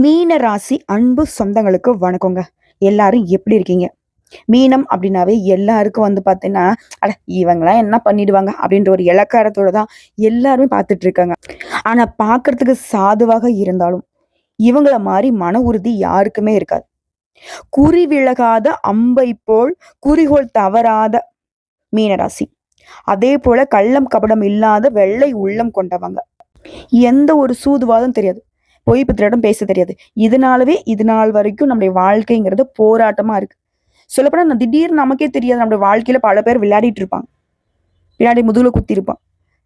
மீன ராசி அன்பு சொந்தங்களுக்கு வணக்கங்க. எல்லாரும் எப்படி இருக்கீங்க? மீனம் அப்படின்னாவே எல்லாருக்கும் வந்து பார்த்தீங்கன்னா, அட இவங்கலாம் என்ன பண்ணிடுவாங்க அப்படின்ற ஒரு இளக்காரத்தோட தான் எல்லாருமே பார்த்துட்டு இருக்காங்க. ஆனா பார்க்கறதுக்கு சாதுவாக இருந்தாலும், இவங்கள மாரி மன உறுதி யாருக்குமே இருக்காது. குறி விலகாத அம்பை போல் குறிகோள் தவறாத மீனராசி. அதே போல கள்ளம் கபடம் இல்லாத வெள்ளை உள்ளம் கொண்டவங்க. எந்த ஒரு சூதுவாதும் தெரியாது. பொய் பித்தரிடம் பேச தெரியாது. இதனாலவே இது நாள் வரைக்கும் நம்முடைய வாழ்க்கைங்கிறது போராட்டமா இருக்கு. சொல்லப்போனா திடீர்னு நமக்கே தெரியாது நம்முடைய வாழ்க்கையில பல பேர் விளையாடிட்டு இருப்பாங்க. பின்னாடி முதுகுல குத்திருப்பான்.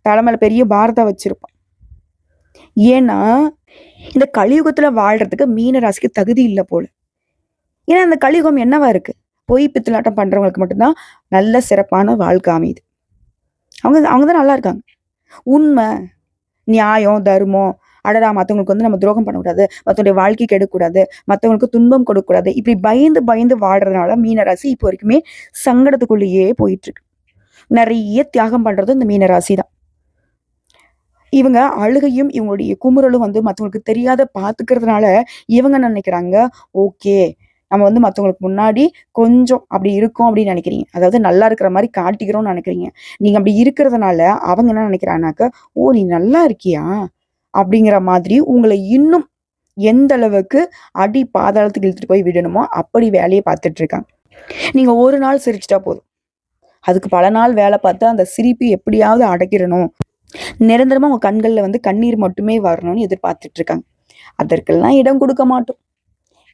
தலைமையில பெரிய பாரத வச்சிருப்பான். ஏன்னா, இந்த கலியுகத்துல வாழ்றதுக்கு மீன ராசிக்கு தகுதி இல்ல போல. ஏன்னா அந்த கலியுகம் என்னவா இருக்கு? பொய் பித்தலாட்டம் பண்றவங்களுக்கு மட்டும்தான் நல்ல சிறப்பான வாழ்க்கை அமையுது. அவங்க தான் நல்லா இருக்காங்க. உண்மை, நியாயம், தர்மம், அடடா மத்தவங்களுக்கு வந்து நம்ம துரோகம் பண்ணக்கூடாது, மத்தவங்களுடைய வாழ்க்கைக்கு எடுக்கக்கூடாது, மத்தவங்களுக்கு துன்பம் கொடுக்கக்கூடாது. இப்படி பயந்து பயந்து வாடுறதுனால மீனராசி இப்போ வரைக்குமே சங்கடத்துக்குள்ளேயே போயிட்டு இருக்கு. நிறைய தியாகம் பண்றது இந்த மீனராசி தான். இவங்க அழுகையும் இவங்களுடைய குமுறலும் வந்து மத்தவங்களுக்கு தெரியாத பாத்துக்கிறதுனால இவங்க என்ன நினைக்கிறாங்க, ஓகே நம்ம வந்து மத்தவங்களுக்கு முன்னாடி கொஞ்சம் அப்படி இருக்கோம் அப்படின்னு நினைக்கிறீங்க. அதாவது நல்லா இருக்கிற மாதிரி காட்டிக்கிறோம்னு நினைக்கிறீங்க. நீங்க அப்படி இருக்கிறதுனால அவங்க என்ன நினைக்கிறாங்கனாக்க, ஓ நீ நல்லா இருக்கியா அப்படிங்கிற மாதிரி உங்களை இன்னும் எந்த அளவுக்கு அடி பாதாளத்துக்கு இழுத்துட்டு போய் விடணுமோ அப்படி வேலையை பார்த்துட்டு இருக்காங்க. நீங்க ஒரு நாள் சிரிச்சிட்டா போதும், அதுக்கு பல நாள் வேலை பார்த்து அந்த சிரிப்பு எப்படியாவது அடக்கிடணும், நிரந்தரமா உங்க கண்கள்ல வந்து கண்ணீர் மட்டுமே வரணும்னு எதிர்பார்த்துட்டு இருக்காங்க. அதற்கெல்லாம் இடம் கொடுக்க மாட்டோம்.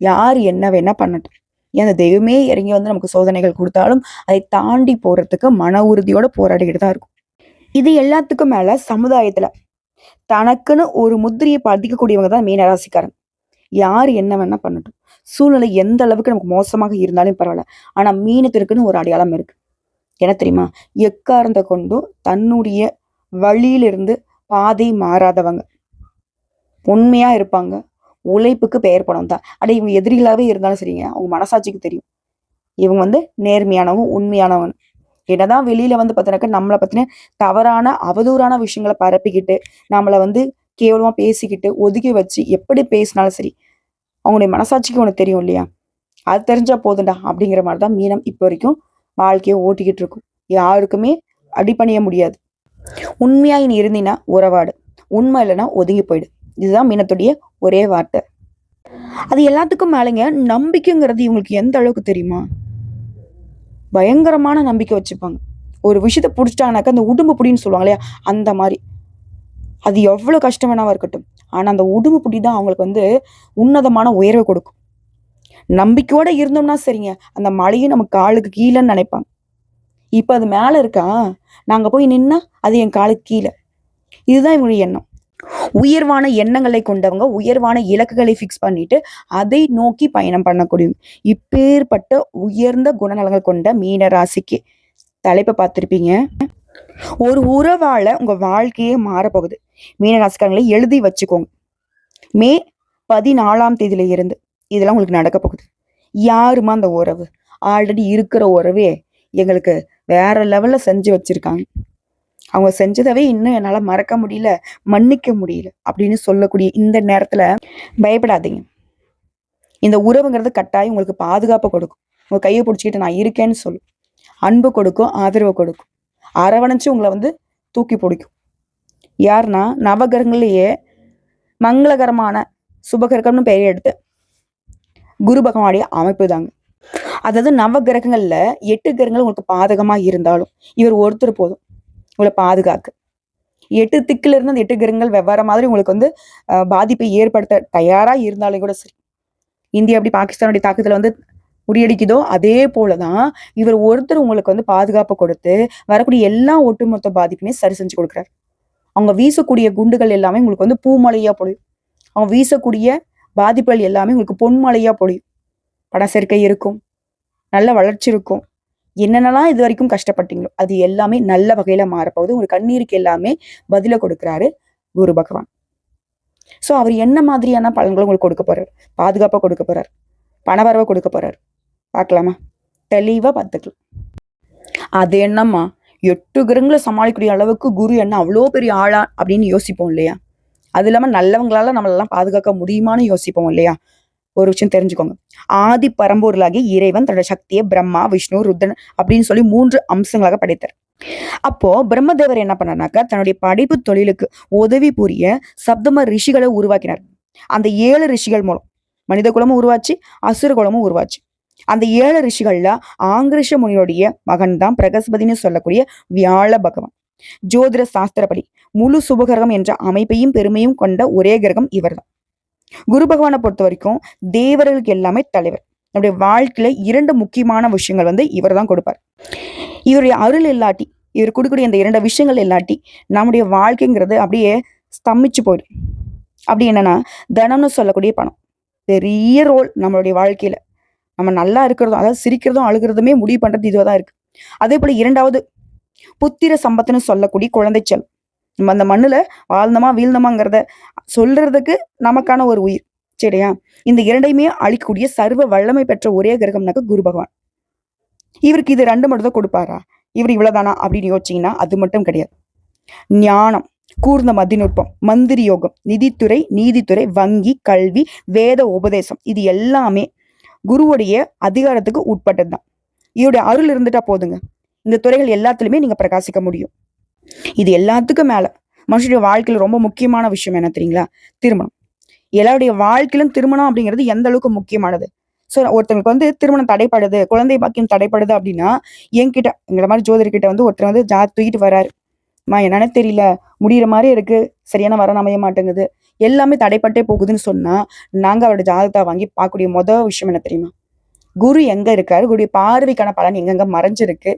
யார் என்ன வேணா பண்ணட்டும். ஏன் அந்த தெய்வமே இறங்கி வந்து நமக்கு சோதனைகள் கொடுத்தாலும் அதை தாண்டி போறதுக்கு மன உறுதியோட போராடிக்கிட்டு தான் இருக்கும். இது எல்லாத்துக்கும் மேல சமுதாயத்துல தனக்குன்னு ஒரு முத்திரையை பதிக்கக்கூடியவங்க தான் மீனராசிக்காரன். யார் என்ன வேணா பண்ணட்டும். சூழ்நிலை எந்த அளவுக்கு நமக்கு மோசமாக இருந்தாலும் பரவாயில்ல. ஆனா மீனத்திற்குன்னு ஒரு அடையாளம் இருக்கு. என்ன தெரியுமா? எக்காரணத்தை கொண்டும் தன்னுடைய வழியிலிருந்து பாதை மாறாதவங்க. உண்மையா இருப்பாங்க. உழைப்புக்கு பெயர் பணம் தான். அட இவங்க எதிரிகளாவே இருந்தாலும் சரிங்க, அவங்க மனசாட்சிக்கு தெரியும் இவங்க வந்து நேர்மையானவங்க, உண்மையானவங்க. என்னதான் வெளியில வந்து பார்த்தீங்கன்னாக்கா நம்மளை பத்தின தவறான அவதூறான விஷயங்களை பரப்பிக்கிட்டு நம்மளை வந்து கேவலமா பேசிக்கிட்டு ஒதுக்கி வச்சு எப்படி பேசினாலும் சரி, அவங்களுடைய மனசாட்சிக்கு உனக்கு தெரியும் இல்லையா? அது தெரிஞ்சா போதுண்டா அப்படிங்கிற மாதிரிதான் மீனம் இப்போ வரைக்கும் வாழ்க்கையை ஓட்டிக்கிட்டு இருக்கும். யாருக்குமே அடிபணிய முடியாது. உண்மையா நீ இருந்தீன்னா உறவாடு, உண்மை இல்லைன்னா ஒதுங்கி போயிடு. இதுதான் மீனத்துடைய ஒரே வார்த்தை. அது எல்லாத்துக்கும் மேலேங்க நம்பிக்கைங்கிறது இவங்களுக்கு எந்த அளவுக்கு தெரியுமா? பயங்கரமான நம்பிக்கை வச்சுப்பாங்க. ஒரு விஷயத்த பிடிச்சிட்டாங்கனாக்கா அந்த உடும்பு புடின்னு சொல்லுவாங்க இல்லையா, அந்த மாதிரி. அது எவ்வளவு கஷ்டம் வேணாவா இருக்கட்டும், ஆனா அந்த உடும்பு புடி தான் அவங்களுக்கு வந்து உன்னதமான உயர்வை கொடுக்கும். நம்பிக்கையோட இருந்தோம்னா சரிங்க, அந்த மலையும் நம்ம காலுக்கு கீழேன்னு நினைப்பாங்க. இப்ப அது மேல இருக்கா, நாங்க போய் நின்னா அது என் காலுக்கு கீழே. இதுதான் இவங்களுடைய எண்ணம். உயர்வான எண்ணங்களை கொண்டவங்க உயர்வான இலக்குகளை ஃபிக்ஸ் பண்ணிட்டு அதை நோக்கி பயணம் பண்ணக்கூடிய இப்பேற்பட்ட உயர்ந்த குணநலங்கள் கொண்ட மீன ராசிக்கு தலைப்பை பார்த்திருப்பீங்க. ஒரு உறவால உங்க வாழ்க்கையே மாறப்போகுது. மீன ராசிக்காரங்களை எழுதி வச்சுக்கோங்க. மே 14ஆம் தேதியில இருந்து இதெல்லாம் உங்களுக்கு நடக்க போகுது. யாருமா அந்த உறவு? ஆல்ரெடி இருக்கிற உறவே எங்களுக்கு வேற லெவல்ல செஞ்சு வச்சிருக்காங்க. அவங்க செஞ்சதவே இன்னும் என்னால மறக்க முடியல, மன்னிக்க முடியல அப்படின்னு சொல்லக்கூடிய இந்த நேரத்துல பயப்படாதீங்க. இந்த உறவுங்கிறது கட்டாயம் உங்களுக்கு பாதுகாப்பு கொடுக்கும். உங்க கையை பிடிச்சிக்கிட்டு நான் இருக்கேன்னு சொல்லும். அன்பு கொடுக்கும், ஆதரவு கொடுக்கும். அரவணைச்சு உங்களை வந்து தூக்கி பிடிக்கும். யாருன்னா நவகிரகங்களையே மங்களகரமான சுபகிரகம்னு பெயர் எடுத்து குரு பகவானுடைய அமைப்பு தாங்க. அதாவது நவகிரகங்கள்ல 8 கிரகங்கள் உங்களுக்கு பாதகமா இருந்தாலும் இவர் ஒருத்தர் போதும் உங்களை பாதுகாக்க. 8 திக்குல இருந்து அந்த 8 கிரகங்கள் வெவ்வேறு மாதிரி உங்களுக்கு வந்து பாதிப்பை ஏற்படுத்த தயாரா இருந்தாலும் கூட சரி, இந்தியா எப்படி பாகிஸ்தானுடைய தாக்குதல வந்து முறியடிக்குதோ அதே போலதான் இவர் ஒருத்தர் உங்களுக்கு வந்து பாதுகாப்பு கொடுத்து வரக்கூடிய எல்லா ஒட்டுமொத்த பாதிப்புமே சரி செஞ்சு கொடுக்குறாரு. அவங்க வீசக்கூடிய குண்டுகள் எல்லாமே உங்களுக்கு வந்து பூமலையா பொழியும். அவங்க வீசக்கூடிய பாதிப்புகள் எல்லாமே உங்களுக்கு பொன்மலையா பொழியும். பண சேர்க்கை இருக்கும், நல்ல வளர்ச்சி இருக்கும். என்னென்னலாம் இது வரைக்கும் கஷ்டப்பட்டீங்களோ அது எல்லாமே நல்ல வகையில மாறப்போகுது. உங்க கண்ணீருக்கு எல்லாமே பதில கொடுக்குறாரு குரு பகவான். சோ அவர் என்ன மாதிரியான பலன்களை உங்களுக்கு கொடுக்க போறாரு? பாதுகாப்பா கொடுக்க போறாரு, பணவரவை கொடுக்க போறாரு. பார்க்கலாமா? தெளிவா பார்த்துக்கலாம். அது என்னம்மா 8 கிரகங்களை சமாளிக்கக்கூடிய அளவுக்கு குரு என்ன அவ்வளோ பெரிய ஆளா அப்படின்னு யோசிப்போம் இல்லையா? அது இல்லாம நல்லவங்களால நம்மளெல்லாம் பாதுகாக்க முடியுமான்னு யோசிப்போம் இல்லையா? ஒரு விஷயம் தெரிஞ்சுக்கோங்க. ஆதி பரம்பொருளாகிய இறைவன் தன்னோட சக்தியை பிரம்மா, விஷ்ணு, ருத்ரன் அப்படின்னு சொல்லி 3 அம்சங்களாக படைத்தார். அப்போ பிரம்மதேவர் என்ன பண்ணார்னாக்கா, தன்னுடைய படைப்பு தொழிலுக்கு உதவி புரிய சப்தம ரிஷிகளை உருவாக்கினார். அந்த 7 ரிஷிகள் மூலம் மனித குலமும் உருவாச்சு, அசுர குலமும் உருவாச்சு. அந்த 7 ரிஷிகள்ல ஆங்கிரஷ முனியோடைய மகன் தான் பிரகஸ்பதினு சொல்லக்கூடிய வியாழ பகவான். ஜோதிட சாஸ்திரப்படி முழு சுபகிரகம் என்ற அமைப்பையும் பெருமையும் கொண்ட ஒரே கிரகம் இவர்தான். குரு பகவானை பொறுத்த வரைக்கும் தேவர்களுக்கு எல்லாமே தலைவர். நம்முடைய வாழ்க்கையில 2 முக்கியமான விஷயங்கள் இவர் தான் கொடுப்பார். இவருடைய அருள் இல்லாட்டி, இவர் கொடுக்கக்கூடிய இந்த 2 விஷயங்கள் இல்லாட்டி நம்முடைய வாழ்க்கைங்கிறது அப்படியே ஸ்தம்பிச்சு போயிடும். அப்படி என்னன்னா, தனம்னு சொல்லக்கூடிய பணம் பெரிய ரோல் நம்மளுடைய வாழ்க்கையில. நம்ம நல்லா இருக்கிறதும், அதாவது சிரிக்கிறதும் அழுகிறதுமே முடிவு பண்றது இதுவாதான் இருக்கு. அதே போல 2வது புத்திர சம்பத்துன்னு சொல்லக்கூடிய குழந்தை செல்வம். நம்ம அந்த மண்ணுல வாழ்ந்தமா வீழ்ந்தமாங்கிறத சொல்றதுக்கு நமக்கான ஒரு உயிர். சரியா? இந்த 2யுமே அழிக்கக்கூடிய சர்வ வல்லமை பெற்ற ஒரே கிரகம்னாக்க குரு பகவான். இவருக்கு இது 2 மட்டும் தான் கொடுப்பாரா? இவர் இவ்வளவுதானா அப்படின்னு யோசிச்சீங்கன்னா அது மட்டும் கிடையாது. ஞானம், கூர்ந்த மதிநுட்பம், மந்திரி யோகம், நிதித்துறை, நீதித்துறை, வங்கி, கல்வி, வேத உபதேசம் இது எல்லாமே குருவுடைய அதிகாரத்துக்கு உட்பட்டதுதான். இவருடைய அருள் இருந்துட்டா போதுங்க, இந்த துறைகள் எல்லாத்துலயுமே நீங்க பிரகாசிக்க முடியும். இது எல்லாத்துக்கும் மேல மனுஷனுடைய வாழ்க்கையில ரொம்ப முக்கியமான விஷயம் என்ன தெரியுங்களா? திருமணம். எல்லாருடைய வாழ்க்கையிலும் திருமணம் அப்படிங்கிறது எந்த அளவுக்கு முக்கியமானது. சோ ஒருத்தவங்களுக்கு திருமணம் தடைப்படுது, குழந்தை பாக்கியம் தடைப்படுது அப்படின்னா, என்கிட்ட எங்களை மாதிரி ஜோதிடர்கிட்ட ஒருத்தர் தூக்கிட்டு வராரு. என்னன்னு தெரியல, முடியிற மாதிரி இருக்கு, சரியான வரன் அமைய மாட்டேங்குது, எல்லாமே தடைப்பட்டே போகுதுன்னு சொன்னா, நாங்க அவரோட ஜாதகத்தை வாங்கி பார்க்கக்கூடிய முதல் விஷயம் என்ன தெரியுமா? குரு எங்க இருக்காரு, குருடைய பார்வைக்கான பலன் எங்கெங்க மறைஞ்சிருக்கு,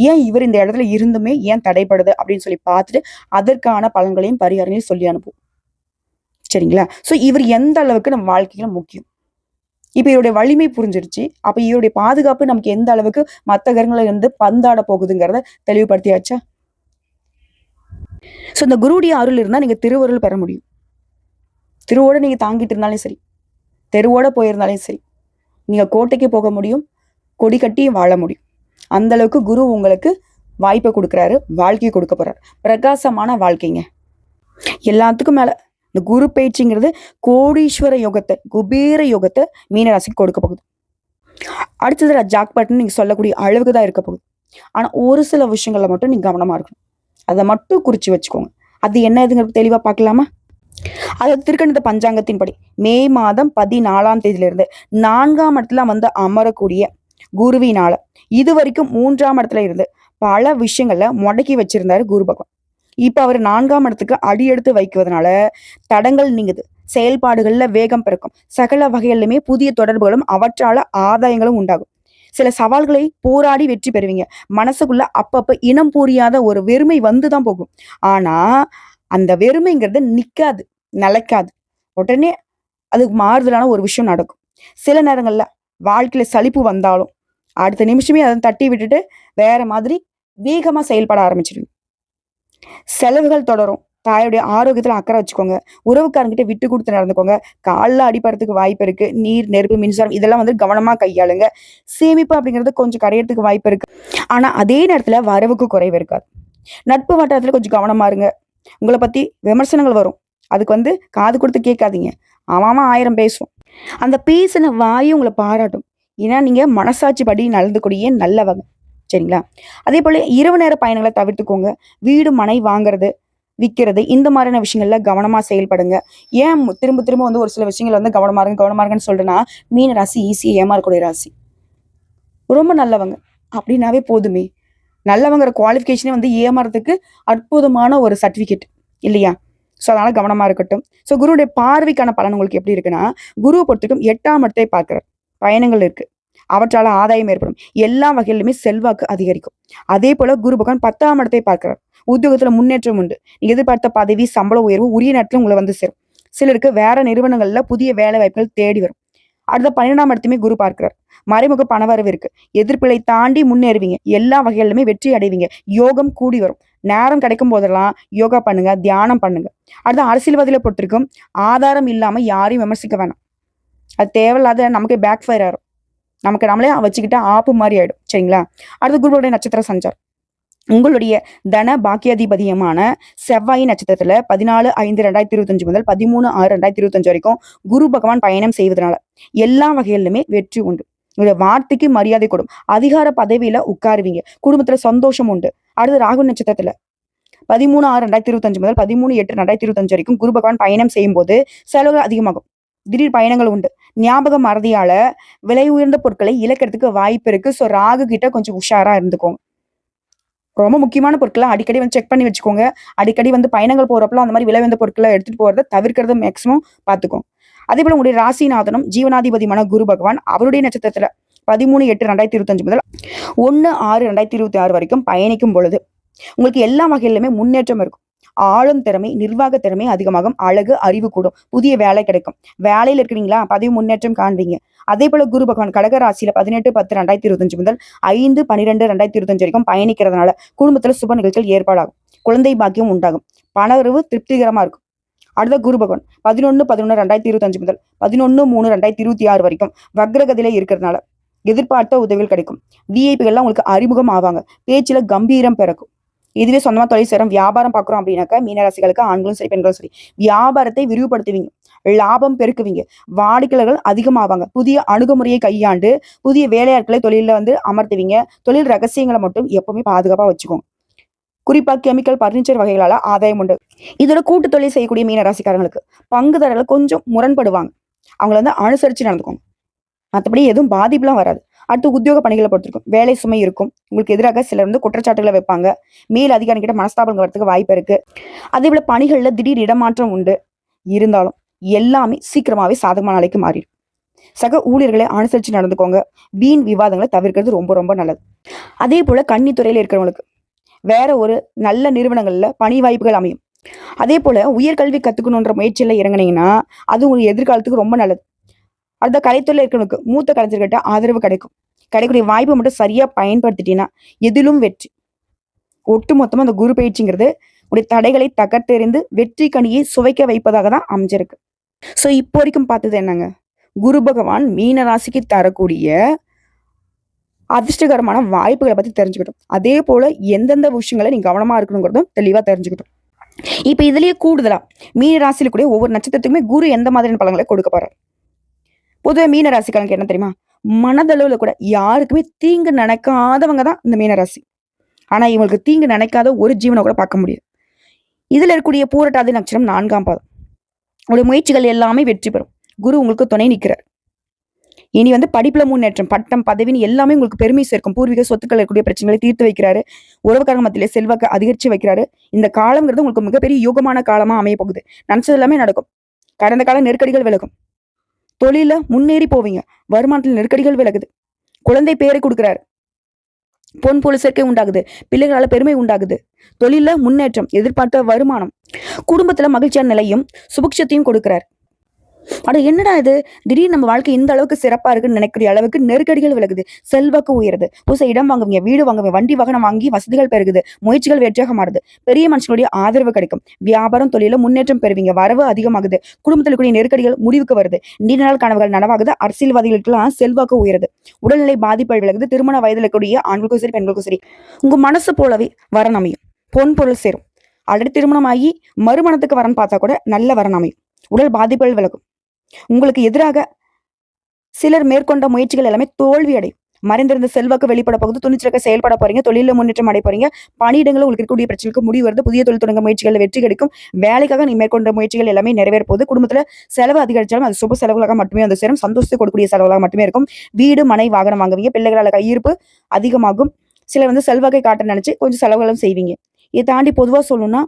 ஏன் இவர் இந்த இடத்துல இருந்துமே ஏன் தடைப்படுது அப்படின்னு சொல்லி பார்த்துட்டு அதற்கான பலன்களையும் பரிகாரங்களையும் சொல்லி அனுப்பும். சரிங்களா? சோ இவர் எந்த அளவுக்கு நம்ம வாழ்க்கையில முக்கியம். இப்ப இவருடைய வலிமை புரிஞ்சிருச்சு. அப்ப இவருடைய பாதுகாப்பு நமக்கு எந்த அளவுக்கு மத்த கிரகங்கள்ல இருந்து பந்தாட போகுதுங்கிறத தெளிவுபடுத்தியாச்சா? சோ இந்த குருவுடைய அருள் இருந்தா நீங்க திருவருள் பெற முடியும். திருவோட நீங்க தாங்கிட்டு இருந்தாலும் சரி, தெருவோட போயிருந்தாலும் சரி, நீங்க கோட்டைக்கு போக முடியும், கொடி கட்டி வாழ முடியும். அந்த அளவுக்கு குரு உங்களுக்கு வாய்ப்பை கொடுக்குறாரு, வாழ்க்கையை கொடுக்க போறாரு. பிரகாசமான வாழ்க்கைங்க. எல்லாத்துக்கும் மேல இந்த குரு பயிற்சிங்கிறது கோடீஸ்வர யோகத்தை, குபேர யோகத்தை மீனராசிக்கு கொடுக்க போகுது. அடுத்தது ஜாக்பாட்னு நீங்க சொல்லக்கூடிய அளவுக்கு தான் இருக்க போகுது. ஆனா ஒரு சில விஷயங்கள்ல மட்டும் நீங்க கவனமா இருக்கணும். அதை மட்டும் குறிச்சு வச்சுக்கோங்க. அது என்ன இதுங்கிறது தெளிவா பார்க்கலாமா? அதாவது திருக்கணித பஞ்சாங்கத்தின்படி மே மாதம் 14ஆம் தேதியிலிருந்து 4ஆம் இடத்துல அமரக்கூடிய குருவினால இது வரைக்கும் 3ஆம் இடத்துல இருந்து பல விஷயங்கள்ல முடக்கி வச்சிருந்தாரு குரு பகவான். இப்ப அவர் 4ஆம் இடத்துக்கு அடி எடுத்து வைக்குவதனால தடங்கள் நீங்குது, செயல்பாடுகள்ல வேகம் பிறக்கும், சகல வகைகளிலுமே புதிய தொடர்புகளும் அவற்றால ஆதாயங்களும் உண்டாகும். சில சவால்களை போராடி வெற்றி பெறுவீங்க. மனசுக்குள்ள அப்பப்ப இனம் புரியாத ஒரு வெறுமை வந்துதான் போகும். ஆனா அந்த வெறுமைங்கிறது நிக்காது, நிலைக்காது. உடனே அதுக்கு மாறுதலான ஒரு விஷயம் நடக்கும். சில நேரங்கள்ல வாழ்க்கையில சலிப்பு வந்தாலும் அடுத்த நிமிஷமே அதை தட்டி விட்டுட்டு வேற மாதிரி வேகமா செயல்பட ஆரம்பிச்சிருங்க. செலவுகள் தொடரும். தாயுடைய ஆரோக்கியத்துல அக்கறை வச்சுக்கோங்க. உறவுக்காரங்கிட்ட விட்டு கொடுத்து நடந்துக்கோங்க. காலில் அடிபடுறதுக்கு வாய்ப்பு இருக்கு. நீர், நெருப்பு, மின்சாரம் இதெல்லாம் கவனமா கையாளுங்க. சேமிப்பு அப்படிங்கிறது கொஞ்சம் கரையறதுக்கு வாய்ப்பு இருக்கு. ஆனா அதே நேரத்துல வரவுக்கு குறைவு இருக்காது. நட்பு வட்டாரத்துல கொஞ்சம் கவனமா இருங்க. உங்களை பத்தி விமர்சனங்கள் வரும். அதுக்கு காது கொடுத்து கேட்காதீங்க. ஆமாமா 1000 பேசுவோம். அந்த பேசின வாயும் உங்களை பாராட்டும். ஏன்னா நீங்க மனசாட்சி படி நடந்துக்கூடிய நல்லவங்க. சரிங்களா? அதே போல இரவு நேர பயணங்களை தவிர்த்துக்கோங்க. வீடு, மனை வாங்குறது, விற்கிறது இந்த மாதிரியான விஷயங்கள்ல கவனமா செயல்படுங்க. ஏன் திரும்ப திரும்ப ஒரு சில விஷயங்கள் கவனமா இருங்க கவனமா இருங்கன்னு சொல்றேன்னா, மீன ராசி ஈஸியா ஏமாறக்கூடிய ராசி. ரொம்ப நல்லவங்க அப்படின்னாவே போதுமே. நல்லவங்கிற குவாலிஃபிகேஷனே ஏமாறதுக்கு அற்புதமான ஒரு சர்டிபிகேட் இல்லையா? ஸோ அதனால கவனமா இருக்கட்டும். ஸோ குருவுடைய பார்வைக்கான பலன் உங்களுக்கு எப்படி இருக்குன்னா, குருவை பொறுத்துக்கும் 8ஆம் இடத்தை பார்க்கிறார். பயணங்கள் இருக்கு, அவற்றால ஆதாயம் ஏற்படும். எல்லா வகையிலுமே செல்வாக்கு அதிகரிக்கும். அதே போல குரு பகவான் 10ஆம் இடத்தை பார்க்கிறார். உத்தியோகத்துல முன்னேற்றம் உண்டு. நீங்க எதிர்பார்த்த பதவி, சம்பள உயர்வு உரிய நேரத்துல உங்களை சேரும். சிலருக்கு வேற நிறுவனங்கள்ல புதிய வேலை வாய்ப்புகள் தேடி வரும். அடுத்த 12ஆம் இடத்தையுமே குரு பார்க்கிறார். மறைமுக பணவரவு இருக்கு. எதிர்ப்புகளை தாண்டி முன்னேறுவீங்க. எல்லா வகைகளிலுமே வெற்றி அடைவீங்க. யோகம் கூடி வரும். நேரம் கிடைக்கும் போதெல்லாம் யோகா பண்ணுங்க, தியானம் பண்ணுங்க. அடுத்த அரசியல்வாதிகளை பொறுத்திருக்கும் ஆதாரம் இல்லாம யாரையும் விமர்சிக்க வேணாம். அது தேவையில்லாத நமக்கு பேக் ஃபயர் ஆயிரும். நமக்கு நம்மளே வச்சுக்கிட்டா ஆப்பு மாதிரி ஆயிடும். சரிங்களா? அடுத்து குருவுடைய நட்சத்திர சஞ்சாரம். உங்களுடைய தன பாக்கியாதிபதியமான செவ்வாய் நட்சத்திரத்துல 14/5/2025 முதல் 13/6/2025 வரைக்கும் குரு பகவான் பயணம் செய்வதனால எல்லா வகையிலுமே வெற்றி உண்டு. உங்களுடைய வார்த்தைக்கு மரியாதை கூடும். அதிகார பதவியில உட்காருவீங்க. குடும்பத்துல சந்தோஷம் உண்டு. அடுத்து ராகு நட்சத்திரத்துல 13/6/2025 முதல் 13/8/2025 வரைக்கும் குரு பகவான் பயணம் செய்யும் போது செலவுகள் அதிகமாகும். திடீர் பயணங்கள் உண்டு. ஞாபக மறதியால விலை உயர்ந்த பொருட்களை இழக்கிறதுக்கு வாய்ப்பு இருக்கு. ஸோ ராகு கிட்ட கொஞ்சம் உஷாரா இருந்துக்கோங்க. ரொம்ப முக்கியமான பொருட்களை அடிக்கடி வந்து செக் பண்ணி வச்சுக்கோங்க. அடிக்கடி வந்து பயணங்கள் போறப்பலாம் அந்த மாதிரி விலை உயர்ந்த பொருட்களை எடுத்துட்டு போறத தவிர்க்கிறது மேக்ஸிமம் பார்த்துக்கோங்க. அதே போல உங்களுடைய ராசிநாதனும் ஜீவனாதிபதியான குரு பகவான் அவருடைய நட்சத்திரத்துல 13/8/2025 முதல் 1/6/2026 வரைக்கும் பயணிக்கும் பொழுது உங்களுக்கு எல்லா வகையிலுமே முன்னேற்றம் இருக்கும். ஆளும் திறமை, நிர்வாக திறமை அதிகமாகும். அழகு, அறிவு கூடும். புதிய வேலை கிடைக்கும். வேலையில இருக்கிறீங்களா, பதவி முன்னேற்றம் காண்பீங்க. அதே போல குரு பகவான் கடக ராசியில 18/10/2025 முதல் 5/12/2025 வரைக்கும் பயணிக்கிறதுனால குடும்பத்துல சுப நிகழ்ச்சிகள் ஏற்பாடாகும். குழந்தை பாக்கியம் உண்டாகும். பணவரவு திருப்திகரமா இருக்கும். அடுத்த குரு பகவான் 11/11/2025 முதல் 11/3/2026 வரைக்கும் வக்ரகதியில இருக்கிறதுனால எதிர்பார்த்த உதவிகள் கிடைக்கும். விஐபிகள்லாம் உங்களுக்கு அறிமுகம் ஆவாங்க. பேச்சுல கம்பீரம் பிறக்கும். இதுவே சொந்தமா தொழில் செய்றோம், வியாபாரம் பார்க்குறோம் அப்படின்னாக்கா மீனராசிகளுக்கு ஆண்களும் சரி பெண்களும் சரி வியாபாரத்தை விரிவுபடுத்துவீங்க. லாபம் பெருக்குவீங்க. வாடிக்கையாளர்கள் அதிகமாவாங்க. புதிய அணுகுமுறையை கையாண்டு புதிய வேலையாட்களை தொழில வந்து அமர்த்துவீங்க. தொழில் ரகசியங்களை மட்டும் எப்பவுமே பாதுகாப்பா வச்சுக்கோங்க. குறிப்பா கெமிக்கல், பர்னிச்சர் வகைகளால ஆதாயம் உண்டு. இதோட கூட்டு தொழில் செய்யக்கூடிய மீனராசிக்காரங்களுக்கு பங்குதாரர்கள் கொஞ்சம் முரண்படுவாங்க. அவங்கள வந்து அனுசரிச்சு நடந்துக்கோங்க. மற்றபடி எதுவும் பாதிப்புலாம் வராது. அடுத்து உத்தியோக பணிகளை பொறுத்திருக்கும். வேலை சுமை இருக்கும். உங்களுக்கு எதிராக சிலர் வந்து குற்றச்சாட்டுகளை வைப்பாங்க. மேல் அதிகாரி கிட்ட மனஸ்தாபங்கள் வரதுக்கு வாய்ப்பு இருக்கு. அதே போல பணிகள்ல திடீர் இடமாற்றம் உண்டு. இருந்தாலும் எல்லாமே சீக்கிரமாவே சாதகமான நிலைக்கு மாறிடும். சக ஊழியர்களை அனுசரிச்சு நடந்துக்கோங்க. வீண் விவாதங்களை தவிர்க்கிறது ரொம்ப ரொம்ப நல்லது. அதே போல கன்னித்துறையில இருக்கிறவங்களுக்கு வேற ஒரு நல்ல நிறுவனங்கள்ல பணி வாய்ப்புகள் அமையும். அதே போல உயர்கல்வி கத்துக்கணுன்ற முயற்சியில இறங்குனீங்கன்னா அது உங்களுக்கு எதிர்காலத்துக்கு ரொம்ப நல்லது. அடுத்த கலைத்துறையில இருக்கிறவனுக்கு மூத்த கலைஞர்கிட்ட ஆதரவு கிடைக்கும். கிடைக்கக்கூடிய வாய்ப்பை மட்டும் சரியா பயன்படுத்திட்டீங்கன்னா எதிலும் வெற்றி. ஒட்டு மொத்தமா அந்த குரு பயிற்சிங்கிறது உடைய தடைகளை தகர்த்தெறிந்து வெற்றி கனியை சுவைக்க வைப்பதாக தான் அமைஞ்சிருக்கு. ஸோ இப்போ வரைக்கும் பார்த்தது என்னங்க, குரு பகவான் மீன ராசிக்கு தரக்கூடிய அதிர்ஷ்டகரமான வாய்ப்புகளை பத்தி தெரிஞ்சுக்கிட்டோம். அதே போல எந்தெந்த விஷயங்களை நீங்க கவனமா இருக்கணுங்கிறதும் தெளிவா தெரிஞ்சுக்கிட்டோம். இப்ப இதுலயே கூடுதலா மீன ராசியில கூட ஒவ்வொரு நட்சத்திரத்துக்குமே குரு எந்த மாதிரியான பலன்களை கொடுக்க போறாரு. பொதுவாக மீன ராசிக்காரங்க என்ன தெரியுமா, மனதளவுல கூட யாருக்குமே தீங்கு நினைக்காதவங்க தான் இந்த மீனராசி. ஆனா இவங்களுக்கு தீங்கு நினைக்காத ஒரு ஜீவனை கூட பார்க்க முடியும். இதுல இருக்கக்கூடிய பூரட்டாதி நட்சத்திரம் 4ஆம் பாதம். உங்களுடைய முயற்சிகள் எல்லாமே வெற்றி பெறும். குரு உங்களுக்கு துணை நிற்கிறார். இனி வந்து படிப்புல முன்னேற்றம், பட்டம், பதவின்னு எல்லாமே உங்களுக்கு பெருமை சேர்க்கும். பூர்வீக சொத்துக்கள் இருக்கக்கூடிய பிரச்சனைகளை தீர்த்து வைக்கிறாரு. உறவுக்காரங்க மத்தியிலே செல்வாக்கு அதிகரிச்சு வைக்கிறாரு. இந்த காலங்கிறது உங்களுக்கு மிகப்பெரிய யோகமான காலமா அமைய போகுது. நினைச்சது எல்லாமே நடக்கும். கடந்த கால நெருக்கடிகள் விலகும். தொழில முன்னேறி போவீங்க. வருமானத்தில் நெருக்கடிகள் விலகுது. குழந்தை பேரை கொடுக்கிறாரு. பொன் பொருள் சேர்க்கை உண்டாகுது. பிள்ளைகளால பெருமை உண்டாகுது. தொழில முன்னேற்றம், எதிர்பார்த்த வருமானம், குடும்பத்துல மகிழ்ச்சியான நிலையும் சுபிக்ஷத்தையும் கொடுக்கிறார். அட என்னடா இது, திடீர்னு நம்ம வாழ்க்கை இந்த அளவுக்கு சிறப்பா இருக்குன்னு நினைக்கிற அளவுக்கு நெருக்கடிகள் விலகுது. செல்வாக்கு உயருது. புதுசா இடம் வாங்குவீங்க, வீடு வாங்குவீங்க, வண்டி வாகனம் வாங்கி வசதிகள் பெருகுது. முயற்சிகள் வெற்றியாக மாறுது. பெரிய மனுஷனுடைய ஆதரவு கிடைக்கும். வியாபாரம், தொழில முன்னேற்றம் பெறுவீங்க. வரவு அதிகமாகுது. குடும்பத்தில் கூடிய நெருக்கடிகள் முடிவுக்கு வருது. நீண்ட நாள் கனவுகள் நனவாகுது. அரசியல்வாதிகளுக்கெல்லாம் செல்வாக்கு உயருது. உடல்நிலை பாதிப்புகள் விலகுது. திருமண வயதில் கூடிய ஆண்களுக்கும் சரி பெண்களுக்கும் சரி உங்க மனசு போலவே வரன் அமையும். பொன் பொருள் சேரும். ஆல்ரெடி திருமணமாகி மறுமணத்துக்கு வரன் பார்த்தா கூட நல்ல வரன் அமையும். உடல் பாதிப்புகள் விலகும். உங்களுக்கு எதிராக சிலர் மேற்கொண்ட முயற்சிகள் எல்லாமே தோல்வி அடையும். மறைந்திருந்த செல்வாக்கு வெளிப்பட போகுது. துணிச்சலாக செயல்பட போறீங்க. தொழில முன்னேற்றம் அடைய போறீங்க. பணியிடங்களும் உங்களுக்கு இருக்கக்கூடிய பிரச்சனைக்கு முடிவு வருது. புதிய தொழில் தொடங்க முயற்சிகள் வெற்றி கிடைக்கும். வேலைக்காக நீ மேற்கொண்ட முயற்சிகள் எல்லாமே நிறைவேற போகுது. குடும்பத்துல செலவு அதிகரிச்சாலும் அது சுப செலவுகளாக மட்டுமே வந்து சேரும். சந்தோஷத்தை கொடுக்கக்கூடிய செலவுகளாக மட்டுமே இருக்கும். வீடு, மனை, வாகனம் வாங்குவீங்க. பிள்ளைகளால கையிருப்பு அதிகமாகும். சிலர் வந்து செல்வாக்கை காட்ட நினைச்சு கொஞ்சம் செலவுகளும் செய்வீங்க. இதை தாண்டி பொதுவா சொல்லணும்னா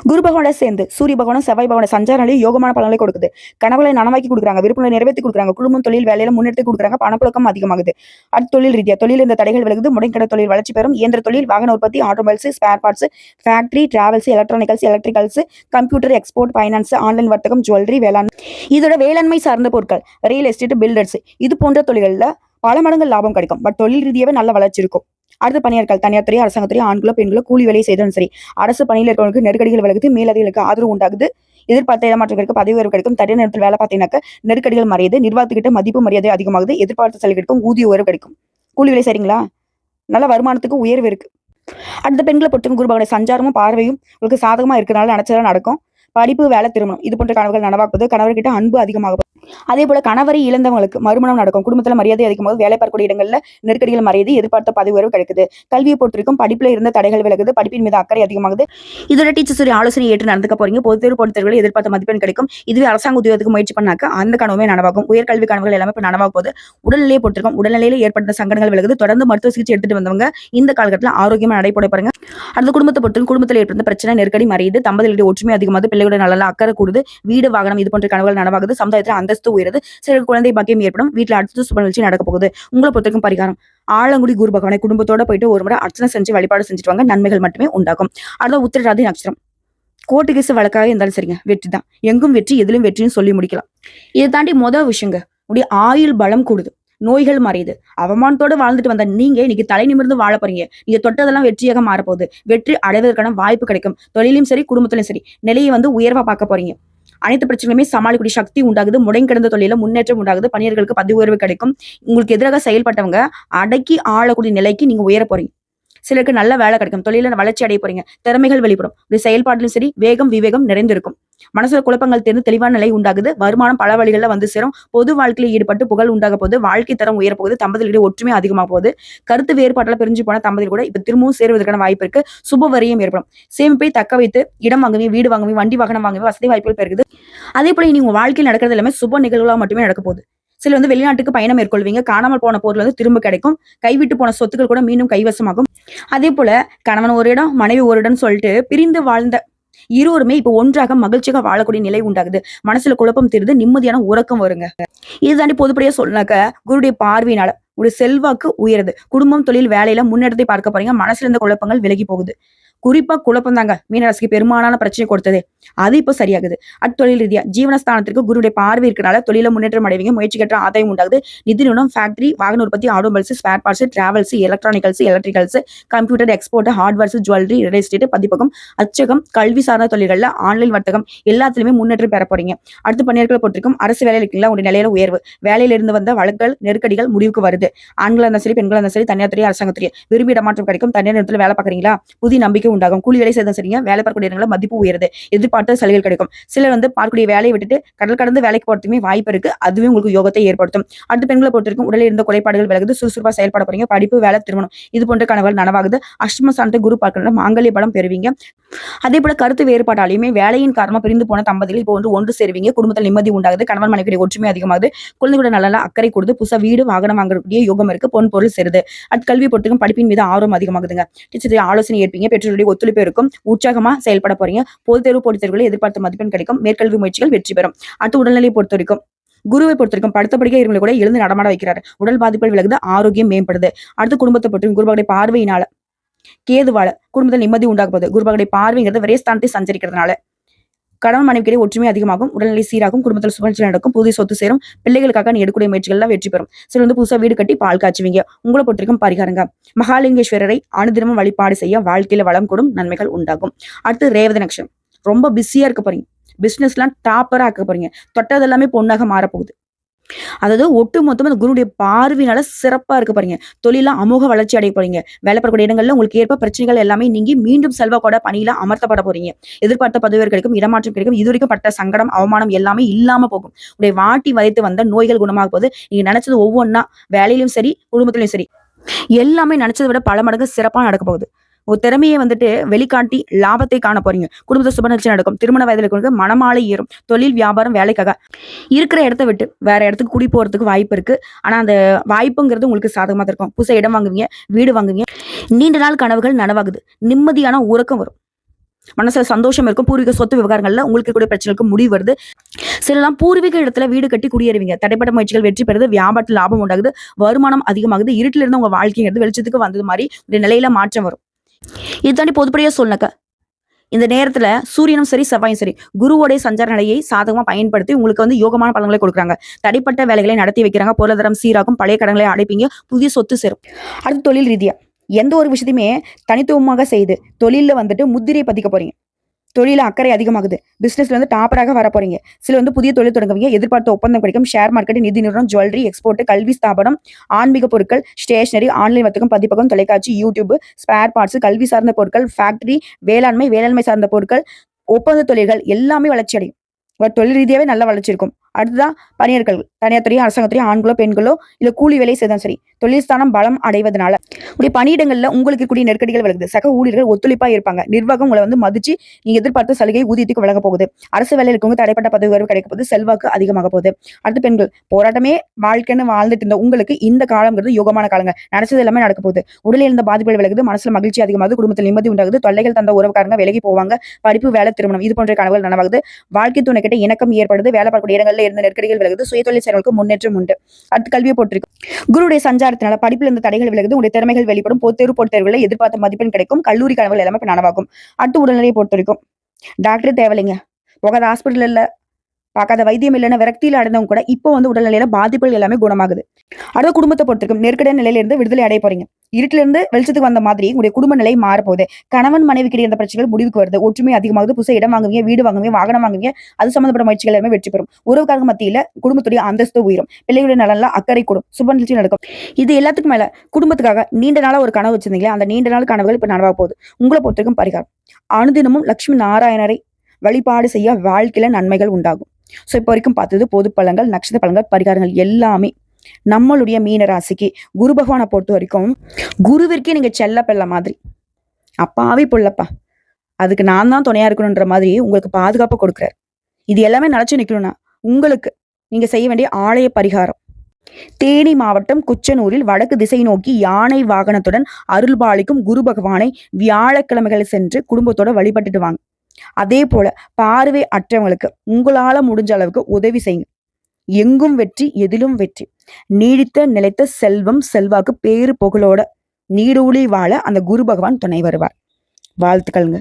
குரு பகவானோட சேர்ந்து சூரிய பகவானும் செவ்வாய் பகவான சஞ்சாரங்களையும் யோகமான பலன்களை கொடுக்குது. கனவுகளை நனவாக்கி கொடுக்குறாங்க. விருப்பங்களை நிறைவேற்றி கொடுக்குறாங்க. குடும்பம், தொழில், வேலையில முன்னெடுத்து கொடுக்குறாங்க. பணப்புழக்கம் அதிகமாகுது. அடுத்த தொழில் ரீதியா தொழில் இந்த தடைகள் விலகுது. முடங்கிட தொழில் வளர்ச்சி பெறும். இயந்திர தொழில், வாகன உற்பத்தி, automobiles, spare parts, factory, travels, electricals, computer, export, finance, online வர்த்தகம், ஜுவல்லரி, வேளாண், இதோட வேளாண்மை சார்ந்த பொருட்கள், ரியல் எஸ்டேட், பில்டர்ஸ், இது போன்ற தொழில்கள்ல பல மடங்கு லாபம் கிடைக்கும். பட் தொழில் ரீதியாவே நல்ல வளர்ச்சி இருக்கும். அடுத்த பணியாட்கள், தனியார் துறை, அரசாங்கத்துறை, ஆண்களோ பெண்களோ கூலி வேலையை செய்தாலும் சரி அரசு பணியில் இருக்கிறவங்களுக்கு நெருக்கடிகள் விலகுது. மேலதிகளுக்கு ஆதரவு உண்டாகுது. எதிர்பார்த்த இடமாற்றம் கிடைக்கும். பதவி உயர்வு கிடைக்கும். தனியார் நேரத்தில் வேலை பார்த்தீங்கன்னாக்க நெருக்கடிகள் மறையுது. நிர்வாகத்துக்கிட்ட மதிப்பு மரியாதை அதிகமாகுது. எதிர்பார்த்த சலுகை கிடைக்கும். ஊதிய உயர்வு கிடைக்கும். கூலி வேலை செய்றீங்களா, நல்ல வருமானத்துக்கு உயர்வு இருக்கு. அடுத்த பெண்களை பொறுத்தவரைக்கும் குரு பகவானுடைய சஞ்சாரமும் பார்வையும் உங்களுக்கு சாதகமா இருக்கிறனால நினைச்சதெல்லாம் நடக்கும். படிப்பு, வேலை, திருமணம் இது போன்ற கனவுகள் நனவாக்குவது, கணவர்கிட்ட அன்பு அதிகமாகும். அதே போல கணவரை இழந்தவங்களுக்கு மறுமணம் நடக்கும். குடும்பத்துல மரியாதை அதிகமாகும். வேலை பார்க்கக்கூடிய இடங்கள்ல நெருக்கடிகள் மறையுது. எதிர்பார்த்த பதவி உயர்வு கிடைக்குது. கல்வியை பொறுத்திருக்கும் படிப்புல இருந்த தடைகள் விலகுது. படிப்பின் மீது அக்கறை அதிகமாகுது. இதோட டீச்சர்ஸ் ஆலோசனை ஏற்று நடந்துக்க போறீங்க. பொது தேர்வு போன்ற தேர்வுகளை எதிர்பார்த்த மதிப்பெண் கிடைக்கும். இதுவே அரசாங்க உத்தியோகத்துக்கு முயற்சி பண்ணாக்க அந்த கனவுமே நனவாகும். உயர்கல்வி கனவுகள் எல்லாமே இப்ப நனவாக போகுது. உடல்நிலையை பொறுத்திருக்கும். உடல்நிலையில ஏற்பட்ட சங்கடங்கள் விலகுது. தொடர்ந்து மருத்துவ சிகிச்சை எடுத்துட்டு வந்தவங்க இந்த காலகட்டத்தில் ஆரோக்கியமா நடைபெற பாருங்க. அடுத்த குடும்பத்தை பொறுத்தவரைக்கும் குடும்பத்தில் ஏற்பட்ட பிரச்சனை நெருக்கடி மறையுது. தம்பதிகளுடைய ஒற்றுமை அதிகமாகுது. பிள்ளைகளுடைய நல்ல அக்கறை கூடுது. வீடு, வாகனம் இது போன்ற கனவுகள் நனவாகுது. சமுதாயத்தில் அந்தஸ்து உயருது. சிலருக்கு குழந்தை பாக்கியம் ஏற்படும். வீட்டுல அடுத்து சுப நிகழ்ச்சி நடக்க போகுது. உங்களை பொறுத்தவரைக்கும் பரிகாரம் ஆலங்குடி குரு பகவானை குடும்பத்தோட போயிட்டு ஒரு முறை அர்ச்சனை செஞ்சு வழிபாடு செஞ்சுட்டு வாங்க. நன்மைகள் மட்டுமே உண்டாகும். அடுத்த உத்திரட்டாதி நட்சத்திரம் கோர்ட்டு கேஸ் வழக்காக இருந்தாலும் சரிங்க, வெற்றி தான். எங்கும் வெற்றி, எதிலும் வெற்றின்னு சொல்லி முடிக்கலாம். இதை தாண்டி முதல் விஷயங்க, உடைய ஆயுள் பலம் கூடுது. நோய்கள் மறையுது. அவமானத்தோட வாழ்ந்துட்டு வந்த நீங்க இன்னைக்கு தலை நிமிர்ந்து வாழ போறீங்க. நீங்க தொட்டதெல்லாம் வெற்றியாக மாறப்போகுது. வெற்றி அடைவதற்கான வாய்ப்பு கிடைக்கும். தொழிலும் சரி, குடும்பத்திலும் சரி, நிலையை உயர்வா பார்க்க போறீங்க. அனைத்து பிரச்சனையுமே சமாளிக்கூடிய சக்தி உண்டாகுது. முடங்கி கிடந்த தொழில முன்னேற்றம் உண்டாகுது. பணியர்களுக்கு பதவி உயர்வு கிடைக்கும். உங்களுக்கு எதிராக செயல்பட்டவங்க அடக்கி ஆளக்கூடிய நிலைக்கு நீங்க உயர போறீங்க. சிலருக்கு நல்ல வேலை கிடைக்கும். தொழில வளர்ச்சி அடைய போறீங்க. திறமைகள் வெளிப்படும். ஒரு செயல்பாட்டிலும் சரி, வேகம் விவேகம் நிறைந்திருக்கும். மனசுல குழப்பங்கள் தெரிந்து தெளிவான நிலை உண்டாகுது. வருமானம் பல வழிகளில் சேரும். பொது வாழ்க்கையில் ஈடுபட்டு புகழ் உண்டாக போது. வாழ்க்கை தரம் உயர போகுது. தம்பதிகளுடைய ஒற்றுமை அதிகமாக போகுது. கருத்து வேறுபாட்டில் பிரிஞ்சு போன தம்பதிகள் கூட இப்ப திரும்பவும் சேருவதற்கான வாய்ப்பு இருக்கு. சுப வரியும் ஏற்படும். சேமிப்பை தக்க வைத்து இடம் வாங்குவீங்க, வீடு வாங்குவீங்க, வண்டி வாகனம் வாங்குவீங்க, வசதி வாய்ப்புகள் பெருகுது. அதே போல நீங்க உங்க வாழ்க்கையில் நடக்கிறது எல்லாமே சுப நிகழ்வுகளா மட்டுமே நடக்க போகுது. சில வெளிநாட்டுக்கு பயணம் மேற்கொள்வீங்க. காணாமல் போன பொருள் திரும்ப கிடைக்கும். கைவிட்டு போன சொத்துக்கள் கூட மீண்டும் கைவசமாகும். அதே போல கணவன் ஒரு இடம், மனைவி ஒரு இடம் சொல்லிட்டு பிரிந்து வாழ்ந்த இருவருமே இப்ப ஒன்றாக மகிழ்ச்சியாக வாழக்கூடிய நிலை உண்டாகுது. மனசுல குழப்பம் தீருது. நிம்மதியான உறக்கம் வருங்க. இது தாண்டி பொதுப்படியா சொன்னாக்க குருடைய பார்வையினால ஒரு செல்வாக்கு உயருது. குடும்பம், தொழில், வேலையில முன்னேற்றத்தை பார்க்க போறீங்க. மனசுல இருந்த குழப்பங்கள் விலகி போகுது. குறிப்பா குழப்பம் தாங்க மீனராசிக்கு பெரும்பாலான பிரச்சனை கொடுத்தது. அது இப்போ சரியாகுது. தொழில் ரீதியா ஜீவனஸ்தானத்திற்கு குருடைய பார்வை இருக்கனால தொழில முன்னேற்றம் அடைவீங்க. முயற்சிக்கற்ற ஆதாயம் உண்டாகுது. நிதி நிறுவனம், ஃபேக்டரி, வாகன உற்பத்தி, automobiles, spare parts, travels, electronicals, electricals, computer, export, hardwares, jewellery, real estate, பதிப்பகம், அச்சகம், கல்வி சார்ந்த தொழில்கள்ல ஆன்லைன் வர்த்தகம் எல்லாத்துலயுமே முன்னேற்றம் பெற போறீங்க. அடுத்து பணியாளர்களை பொறுத்திருக்கும் அரசு வேலையில் இருக்கீங்களா, உங்களுடைய நிலையில உயர்வு. வேலையில இருந்து வந்த வழக்குகள் நெருக்கடிகள் முடிவுக்கு வருது. ஆண்களா இருந்தாலும் சரி, பெண்களா இருந்தாலும் சரி, தனியார் துறை, அரசாங்கத்துறை விரும்பி இடமாற்றம் கிடைக்கும். தனியார் நேரத்தில் வேலை பார்க்குறீங்களா, புதிய நம்பிக்கை உண்டாகும். கூலி வேலை செய்தால் சரிங்க, வேலை பார்க்கக்கூடிய இடங்களில் மதிப்பு உயருது. எதிர்பார்த்த சலுகைகள் கிடைக்கும். சிலர் பார்க்கக்கூடிய வேலையை விட்டுட்டு கடல் கடந்து வேலைக்கு போறதுக்குமே வாய்ப்பு இருக்கு. அதுவே உங்களுக்கு யோகத்தை ஏற்படுத்தும். அடுத்த பெண்களை பொறுத்திருக்கும் உடலில் இருந்த குறைபாடுகள் விலகுது. சுறுசுறுப்பா செயல்பட போறீங்க. படிப்பு, வேலை, திருமணம் இது போன்ற கனவுகள் நனவாகுது. அஷ்டம ஸ்தானத்தை குரு பார்க்கணும். மாங்கல்ய பலம் பெறுவீங்க. அதே போல கருத்து வேறுபாட்டாலையுமே வேலையின் காரணமா பிரிந்து போன தம்பதிகள் இப்போ ஒன்று சேருவீங்க. குடும்பத்தில் நிம்மதி உண்டாகுது. கணவன் மனைவி ஒற்றுமை அதிகமாகுது. குழந்தைகளோட நல்ல அக்கறை கொடுத்து புதுசா வீடு வாகனம் வாங்கக்கூடிய யோகம் இருக்கு. பொன் பொருள் சேருது. கல்வி பொறுத்திருக்கும் படிப்பின் மீது ஆர்வம் அதிகமாகுதுங்க. டீச்சர் ஆலோசனை ஏற்பீங்க. பெற்றோருடைய ஒத்துழைப்பு இருக்கும். உற்சாகமா செயல்பட போறீங்க. பொது தேர்வு போட்டித் தேர்வுகளை எதிர்பார்த்த மதிப்பெண் கிடைக்கும். மேற்கல்வி முயற்சிகள் வெற்றி பெறும். அடுத்து உடல்நிலையை பொறுத்த வரைக்கும் குருவை பொறுத்திருக்கும் படுத்த படிக்க இருமலை கூட எழுந்து நடமாட வைக்கிறாரு. உடல் பாதிப்புகள் விலகுது. ஆரோக்கியம் மேம்படுது. அடுத்து குடும்பத்தை பொறுத்திருக்கும் குருபகடைய பார்வையினால கேதுவால குடும்பத்தில் நிம்மதி உண்டாக போகுது. குருபகடைய பார்வைங்கிறது விரயஸ்தானத்தை சஞ்சரிக்கிறதுனால கணவன் மனைவிக்கிடையே ஒற்றுமை அதிகமாகும். உடல்நிலை சீராகும். குடும்பத்தில் சுபநிலை நடக்கும். புதிய சொத்து சேரும். பிள்ளைகளுக்காக நீ எடுக்கக்கூடிய முயற்சிகள்லாம் வெற்றி பெறும். சிலர் புதுசா வீடு கட்டி பால் காய்ச்சுவீங்க. உங்களை பொறுத்திருக்கும் பரிகாரங்க மகாலிங்கேஸ்வரரை அனுதினமும் வழிபாடு செய்ய வாழ்க்கையில வளம் கூடும். நன்மைகள் உண்டாகும். அடுத்து ரேவதி நட்சத்திரம் ரொம்ப பிஸியா இருக்க போறீங்க. பிசினஸ்லாம் டாப்பரா ஆக்க போறீங்க. தொட்டது எல்லாமே பொண்ணாக மாறப்போகுது. அதாவது ஒட்டு மொத்தமா அந்த குருடைய பார்வையினால சிறப்பா இருக்க போறீங்க. தொழில அமோக வளர்ச்சி அடைய போறீங்க. வேலை பார்க்கக்கூடிய இடங்கள்ல உங்களுக்கு ஏற்ப பிரச்சனைகள் எல்லாமே நீங்கி மீண்டும் செல்வாக்கோட பணியில அமர்த்தப்பட போறீங்க. எதிர்பார்த்த பதவியர் கிடைக்கும். இடமாற்றம் கிடைக்கும். இது வரைக்கும் பட்ட சங்கடம், அவமானம் எல்லாமே இல்லாம போகும். உடைய வாட்டி வதைத்து வந்த நோய்கள் குணமாக போது. நீங்க நினைச்சது ஒவ்வொன்னா வேலையிலும் சரி, குடும்பத்திலும் சரி, எல்லாமே நினைச்சதை விட பல மடங்கு சிறப்பா நடக்க போகுது. ஒரு திறமையை வெளிக்காட்டி லாபத்தை காண போறீங்க. குடும்பத்தை சுபநிகழ்ச்சி நடக்கும். திருமண வயதில் இருக்கிறவங்க மனமாலை ஏறும். தொழில், வியாபாரம், வேலைக்காக இருக்கிற இடத்த விட்டு வேற இடத்துக்கு குடி போறதுக்கு வாய்ப்பு இருக்கு. ஆனா அந்த வாய்ப்புங்கிறது உங்களுக்கு சாதகமா இருக்கும். புதுசா இடம் வாங்குவீங்க, வீடு வாங்குவீங்க. நீண்ட நாள் கனவுகள் நனவாகுது. நிம்மதியான உறக்கம் வரும். மனசுல சந்தோஷம் இருக்கும். பூர்வீக சொத்து விவகாரங்கள்ல உங்களுக்கு கூட பிரச்சனைகளுக்கு முடிவு வருது. சிலலாம் பூர்வீக இடத்துல வீடு கட்டி குடியேறுவீங்க. தடைப்பட்ட முயற்சிகள் வெற்றி பெறுது. வியாபாரத்தில் லாபம் உண்டாகுது. வருமானம் அதிகமாகுது. இருட்டில இருந்து உங்க வாழ்க்கைங்கிறது வெளிச்சத்துக்கு வந்தது மாதிரி ஒரு நிலையில மாற்றம் வரும். இது தாண்டி பொதுப்படியா சொன்னக்க இந்த நேரத்துல சூரியனும் சரி, செவ்வாயும் சரி, குருவோடைய சஞ்சார நிலையை சாதகமா பயன்படுத்தி உங்களுக்கு யோகமான பலன்களை கொடுக்குறாங்க. தடைப்பட்ட வேலைகளை நடத்தி வைக்கிறாங்க. பொருளாதாரம் சீராகும். பழைய கடன்களை அடைப்பீங்க. புதிய சொத்து சேரும். அடுத்து தொழில் ரீதியா எந்த ஒரு விஷயத்தையுமே தனித்துவமாக செய்து தொழில முத்திரை பதிக்க போறீங்க. தொழில அக்கறை அதிகமாகுது. பிசினஸ்ல வந்து டாப்பராக வர போறீங்க. சில வந்து புதிய தொழில் தொடங்குவீங்க. எதிர்பார்த்த ஒப்பந்தம் கிடைக்கும். ஷேர் மார்க்கெட், நிதி நிறுவனம், ஜுவல்லரி, எக்ஸ்போர்ட், கல்வி ஸ்தாபனம், ஆன்மீக பொருட்கள், ஸ்டேஷனரி, ஆன்லைன் வர்த்தகம், பதிப்பகம், தொலைக்காட்சி, யூடியூப், ஸ்பேர் பார்ட்ஸ், கல்வி சார்ந்த பொருட்கள், ஃபேக்டரி, வேளாண்மை சார்ந்த பொருட்கள், ஒப்பந்த தொழில்கள் எல்லாமே வளர்ச்சி அடையும். தொழில் ரீதியாவே நல்ல வளர்ச்சி இருக்கும். அடுத்ததான் பணியாட்கள், தனியார் துறை, அரசாங்கத்துறை, ஆண்களோ பெண்களோ இல்ல கூலி வேலை செய்தாலும் சரி, தொழில் ஸ்தானம் பலம் அடைவதனால உங்களுடைய பணியிடங்கள்ல உங்களுக்கு இருக்கக்கூடிய நெருக்கடிகள் விலகுது. சக ஊழியர்கள் ஒத்துழைப்பா இருப்பாங்க. நிர்வாகம் உங்களை வந்து மதிச்சு நீங்க எதிர்பார்த்த சலுகை ஊதியத்துக்கு வழங்க போகுது. அரசு வேலையில் இருக்கவங்க தடைப்பட்ட பதவி உயர்வு கிடைக்க போகுது. செல்வாக்கு அதிகமாக போகுது. அடுத்து பெண்கள், போராட்டமே வாழ்க்கைன்னு வாழ்ந்துட்டு இருந்த உங்களுக்கு இந்த காலங்கிறது யோகமான காலங்க. நினைச்சது எல்லாமே நடக்க போகுது. உடலில் இருந்த பாதிப்புகள் விலகுது. மனசுல மகிழ்ச்சி அதிகமாகுது. குடும்பத்தில் நிம்மதி உண்டாகுது. தொல்லைகள் தந்த உறவுக்காரங்க விலகி போவாங்க. படிப்பு, வேலை, திருமணம் இது போன்ற கனவுகள் நனவாகுது. வாழ்க்கை துணை கிட்ட இணக்கம் ஏற்படுது. வேலை பார்க்கக்கூடிய இடங்கள்ல இருந்த நெருக்கடிகள் விலகுது. சுயதொழில் செய்றவங்களுக்கு முன்னேற்றம் உண்டு. அடுத்து கல்வியை போட்டிருக்கும். குருடைய சஞ்சாரத்தினால படிப்புல இருந்த தடைகள் விலகுது. உங்களுடைய திறமைகள் வெளிப்படும். பொது தேர்வுகளை எதிர்பார்த்த மதிப்பெண் கிடைக்கும். கல்லூரி கனவுகள் எல்லாமே இப்ப நனவாகும். அடுத்து உடல்நிலையை பொறுத்த வரைக்கும் டாக்டர் தேவையில்லைங்க. போகாத ஹாஸ்பிட்டல் இல்ல, பார்க்காத வைத்தியம் இல்லைன்னு விரக்தியில அடைந்தவங்க கூட இப்போ வந்து உடல்நிலையில பாதிப்புகள் எல்லாமே குணமாகுது. அடுத்த குடும்பத்தை பொறுத்திருக்கும். நெருக்கடியான நிலையில இருந்து விடுதலை அடைய போறீங்க. இருட்டில இருந்து வெளிச்சத்துக்கு வந்த மாதிரி உங்களுடைய குடும்ப நிலை மாறப்போகுது. கணவன் மனைவிக்கு இருந்த பிரச்சனைகள் முடிவுக்கு வருது. ஒற்றுமை அதிகமாகுது. புதுசா இடம் வாங்குவீங்க, வீடு வாங்குவீங்க, வாகனம் வாங்குவீங்க. அது சம்பந்தப்பட்ட முயற்சிகள் எல்லாமே வெற்றி பெறும். உறவுக்காரங்க மத்தியில குடும்பத்துடைய அந்தஸ்து உயரும். பிள்ளைகளுடைய நலன்ல அக்கறை கூடும். சுப நிகழ்ச்சி நடக்கும். இது எல்லாத்துக்கும் மேல குடும்பத்துக்காக நீண்ட நாளா ஒரு கனவு வச்சிருந்தீங்களே, அந்த நீண்ட நாள் கனவுகள் இப்ப நனவாக போகுது. உங்களை பொறுத்திருக்கும் பரிகாரம், அனுதினமும் லட்சுமி நாராயணரை வழிபாடு செய்ய வாழ்க்கையில நன்மைகள் உண்டாகும். சோ இப்போ வரைக்கும் பார்த்தது பொது பலன்கள், நட்சத்திர பலன்கள், பரிகாரங்கள் எல்லாமே நம்மளுடைய மீன ராசிக்கு. குரு பகவானை பொறுத்த வரைக்கும் குருவிற்கே நீங்க செல்ல பிள்ளை மாதிரி. அப்பாவே புள்ளப்பா, அதுக்கு நான் தான் துணையா இருக்கணும்ன்ற மாதிரி உங்களுக்கு பாதுகாப்பு கொடுக்குறாரு. இது எல்லாமே நினைச்சு நிக்கணும்னா உங்களுக்கு நீங்க செய்ய வேண்டிய ஆலய பரிகாரம், தேனி மாவட்டம் குச்சனூரில் வடக்கு திசை நோக்கி யானை வாகனத்துடன் அருள்பாலிக்கும் குரு பகவானை வியாழக்கிழமைகளை சென்று குடும்பத்தோட வழிபட்டுட்டு வாங்க. அதே போல பார்வை அற்றவங்களுக்கு உங்களால முடிஞ்ச அளவுக்கு உதவி செய்யுங்க. எங்கும் வெற்றி, எதிலும் வெற்றி. நீடித்த நிலைத்த செல்வம், செல்வாக்கு, பேரு புகழோட நீடூழி வாழ அந்த குரு பகவான் துணை வருவார். வாழ்த்துக்கள்ங்க.